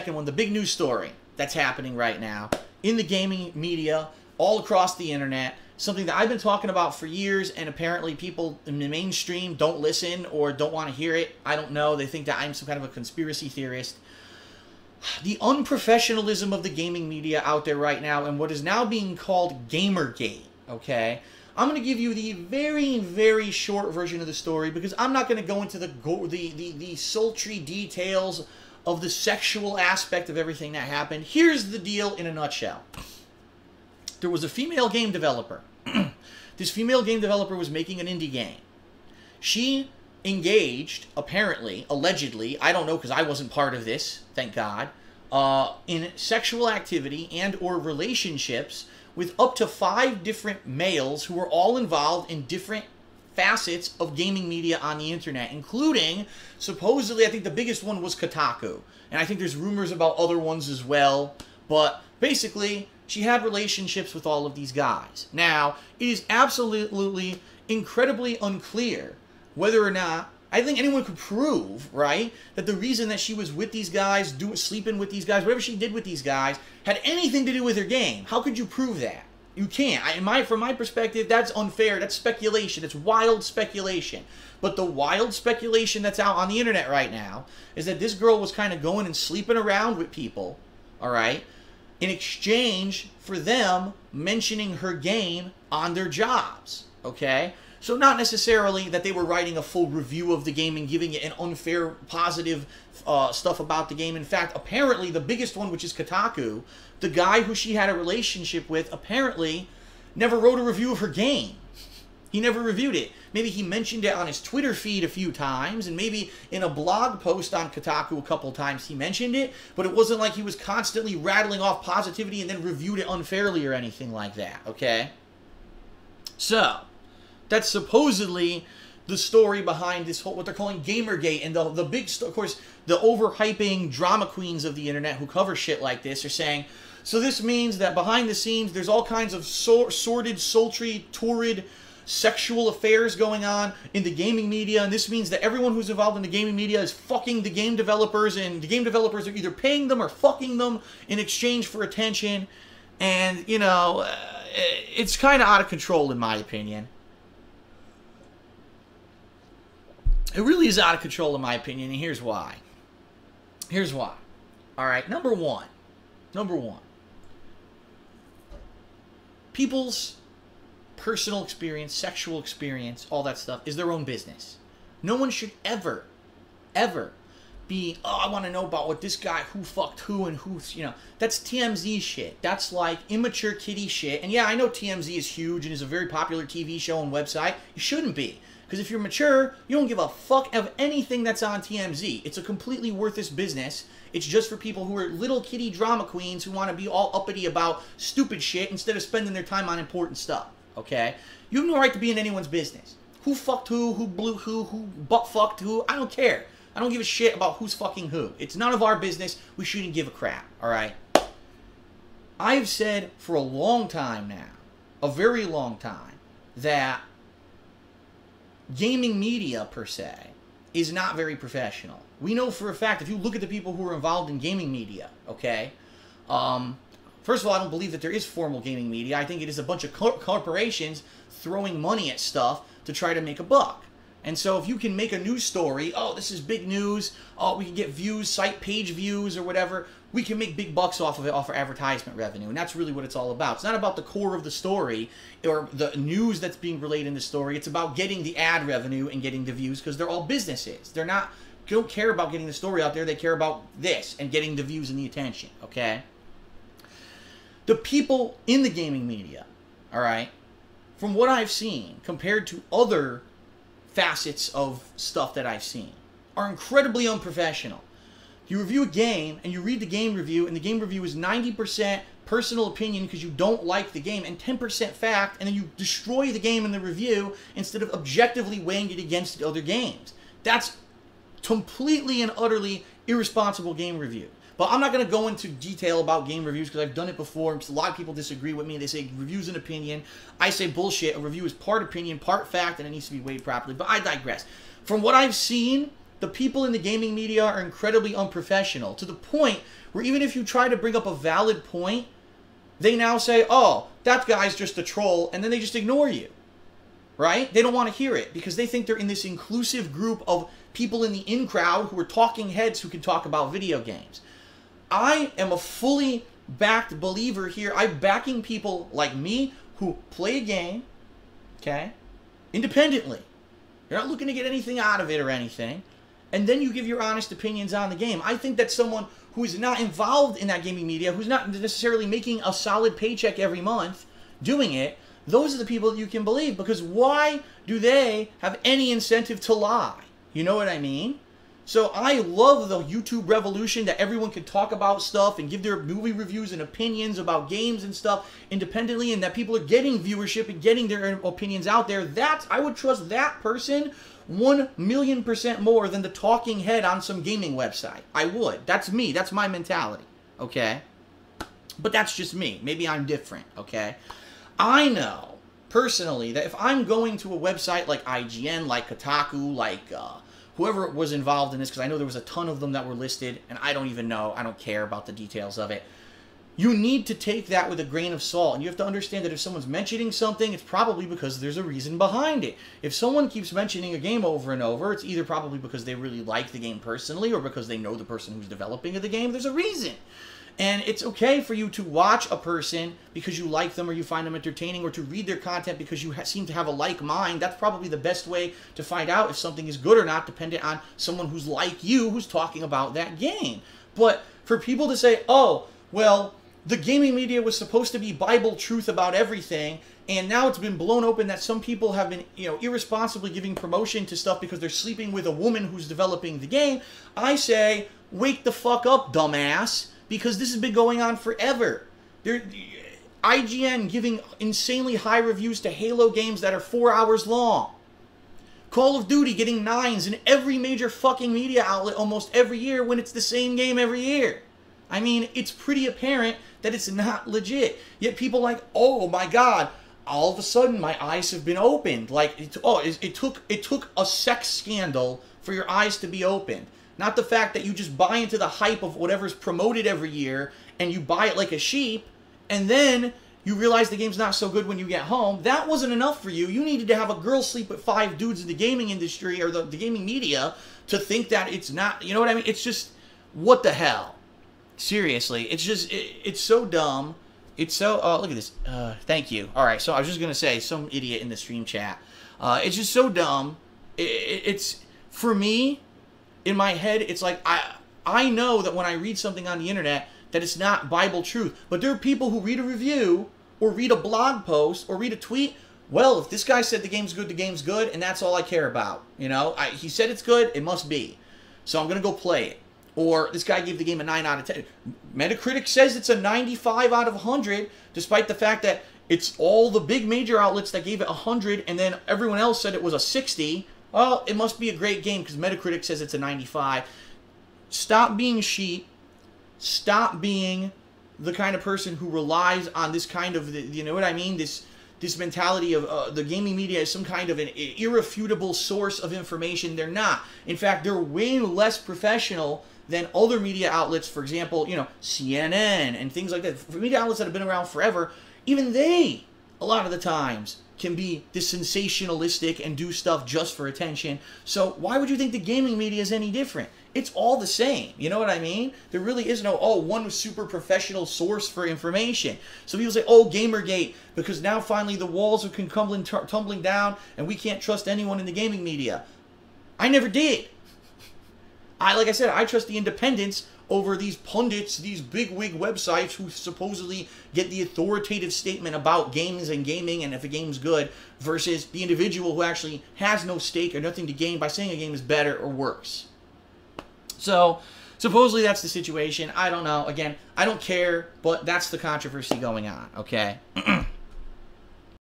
second one, the big news story that's happening right now in the gaming media all across the internet, something that I've been talking about for years, and apparently people in the mainstream don't listen or don't want to hear it. I don't know. They think that I'm some kind of a conspiracy theorist. The unprofessionalism of the gaming media out there right now and what is now being called Gamergate, okay? I'm going to give you the very, very short version of the story because I'm not going to go into the sultry details of the sexual aspect of everything that happened. Here's the deal in a nutshell. There was a female game developer. This female game developer was making an indie game. She engaged, apparently, allegedly, I don't know because I wasn't part of this, thank God, in sexual activity and or relationships with up to 5 different males who were all involved in different facets of gaming media on the internet, including, supposedly, I think the biggest one was Kotaku. And I think there's rumors about other ones as well. But basically, she had relationships with all of these guys. Now, it is absolutely incredibly unclear whether or not, I think anyone could prove, right, that the reason that she was with these guys, sleeping with these guys, whatever she did with these guys, had anything to do with her game. How could you prove that? You can't. From my perspective, that's unfair. That's speculation. It's wild speculation. But the wild speculation that's out on the internet right now is that this girl was kind of going and sleeping around with people, all right, in exchange for them mentioning her game on their jobs, okay? So not necessarily that they were writing a full review of the game and giving it an unfair, positive stuff about the game. In fact, apparently the biggest one, which is Kotaku, the guy who she had a relationship with apparently never wrote a review of her game. He never reviewed it. Maybe he mentioned it on his Twitter feed a few times, and maybe in a blog post on Kotaku a couple times he mentioned it, but it wasn't like he was constantly rattling off positivity and then reviewed it unfairly or anything like that, okay? So, that's supposedly the story behind this whole, what they're calling Gamergate, and the big, of course, the overhyping drama queens of the internet who cover shit like this are saying, so this means that behind the scenes there's all kinds of sordid, sultry, torrid, sexual affairs going on in the gaming media, and this means that everyone who's involved in the gaming media is fucking the game developers, and the game developers are either paying them or fucking them in exchange for attention, and, you know, it's kind of out of control in my opinion. It really is out of control in my opinion, and here's why. Here's why. Alright, number one. People's personal experience, sexual experience, all that stuff is their own business. No one should ever be, oh, I want to know about what this guy, who fucked who and who's, you know, that's TMZ shit. That's like immature kiddie shit. And yeah, I know TMZ is huge and is a very popular TV show and website. You shouldn't be. Because if you're mature, you don't give a fuck of anything that's on TMZ. It's a completely worthless business. It's just for people who are little kitty drama queens who want to be all uppity about stupid shit instead of spending their time on important stuff. Okay? You have no right to be in anyone's business. Who fucked who blew who butt fucked who, I don't care. I don't give a shit about who's fucking who. It's none of our business. We shouldn't give a crap. Alright? I've said for a long time now, a very long time, that gaming media, per se, is not very professional. We know for a fact, if you look at the people who are involved in gaming media, okay, first of all, I don't believe that there is formal gaming media. I think it is a bunch of corporations throwing money at stuff to try to make a buck. And so if you can make a news story, oh, this is big news, oh, we can get views, site page views or whatever, we can make big bucks off of it, off of advertisement revenue. And that's really what it's all about. It's not about the core of the story or the news that's being relayed in the story. It's about getting the ad revenue and getting the views because they're all businesses. They don't care about getting the story out there. They care about this and getting the views and the attention, okay? The people in the gaming media, all right, from what I've seen compared to other facets of stuff that I've seen, are incredibly unprofessional. You review a game, and you read the game review, and the game review is 90% personal opinion because you don't like the game, and 10% fact, and then you destroy the game in the review instead of objectively weighing it against the other games. That's completely and utterly irresponsible game review. But I'm not going to go into detail about game reviews because I've done it before. A lot of people disagree with me. They say review's an opinion. I say bullshit. A review is part opinion, part fact, and it needs to be weighed properly. But I digress. From what I've seen the people in the gaming media are incredibly unprofessional, to the point where even if you try to bring up a valid point, they now say, oh, that guy's just a troll, and then they just ignore you, right? They don't want to hear it because they think they're in this inclusive group of people in the in crowd who are talking heads who can talk about video games. I am a fully backed believer here. I'm backing people like me who play a game, okay, independently. You're not looking to get anything out of it or anything. And then you give your honest opinions on the game. I think that someone who is not involved in that gaming media, who's not necessarily making a solid paycheck every month doing it, those are the people that you can believe. Because why do they have any incentive to lie? You know what I mean? So I love the YouTube revolution that everyone can talk about stuff and give their movie reviews and opinions about games and stuff independently, and that people are getting viewership and getting their opinions out there. I would trust that person 1,000,000% more than the talking head on some gaming website. I would. That's me. That's my mentality. Okay? But that's just me. Maybe I'm different. Okay? I know, personally, that if I'm going to a website like IGN, like Kotaku, like whoever was involved in this, because I know there was a ton of them that were listed, and I don't even know. I don't care about the details of it. You need to take that with a grain of salt, and you have to understand that if someone's mentioning something, it's probably because there's a reason behind it. If someone keeps mentioning a game over and over, it's either probably because they really like the game personally or because they know the person who's developing the game. There's a reason. And it's okay for you to watch a person because you like them or you find them entertaining, or to read their content because you seem to have a like mind. That's probably the best way to find out if something is good or not, dependent on someone who's like you, who's talking about that game. But for people to say, oh, well, the gaming media was supposed to be Bible truth about everything, and now it's been blown open that some people have been, irresponsibly giving promotion to stuff because they're sleeping with a woman who's developing the game, I say, wake the fuck up, dumbass. Because this has been going on forever. IGN giving insanely high reviews to Halo games that are 4 hours long. Call of Duty getting 9s in every major fucking media outlet almost every year when it's the same game every year. I mean, it's pretty apparent that it's not legit. Yet people like, oh my god, all of a sudden my eyes have been opened. Like, it took a sex scandal for your eyes to be opened. Not the fact that you just buy into the hype of whatever's promoted every year and you buy it like a sheep, and then you realize the game's not so good when you get home. That wasn't enough for you. You needed to have a girl sleep with 5 dudes in the gaming industry or the gaming media to think that it's not, you know what I mean? It's just, what the hell? Seriously, it's just, it's so dumb. It's so, look at this. Thank you. All right, so I was just going to say, some idiot in the stream chat. It's just so dumb. It's, for me, in my head, it's like, I know that when I read something on the internet that it's not Bible truth. But there are people who read a review or read a blog post or read a tweet. Well, if this guy said the game's good, and that's all I care about. You know, he said it's good, it must be. So I'm going to go play it. Or this guy gave the game a 9 out of 10. Metacritic says it's a 95 out of 100, despite the fact that it's all the big major outlets that gave it 100, and then everyone else said it was a 60. Well, it must be a great game because Metacritic says it's a 95. Stop being sheep. Stop being the kind of person who relies on this kind of, you know what I mean? This mentality of the gaming media is some kind of an irrefutable source of information. They're not. In fact, they're way less professional than other media outlets. For example, CNN and things like that. For media outlets that have been around forever, even they, a lot of the times, can be this sensationalistic and do stuff just for attention. So why would you think the gaming media is any different? It's all the same. You know what I mean? There really is no, one super professional source for information. So people say, Gamergate, because now finally the walls are tumbling down and we can't trust anyone in the gaming media. I never did. Like I said, I trust the independents over these pundits, these bigwig websites who supposedly get the authoritative statement about games and gaming and if a game's good, versus the individual who actually has no stake or nothing to gain by saying a game is better or worse. So, supposedly that's the situation. I don't know. Again, I don't care, but that's the controversy going on, okay?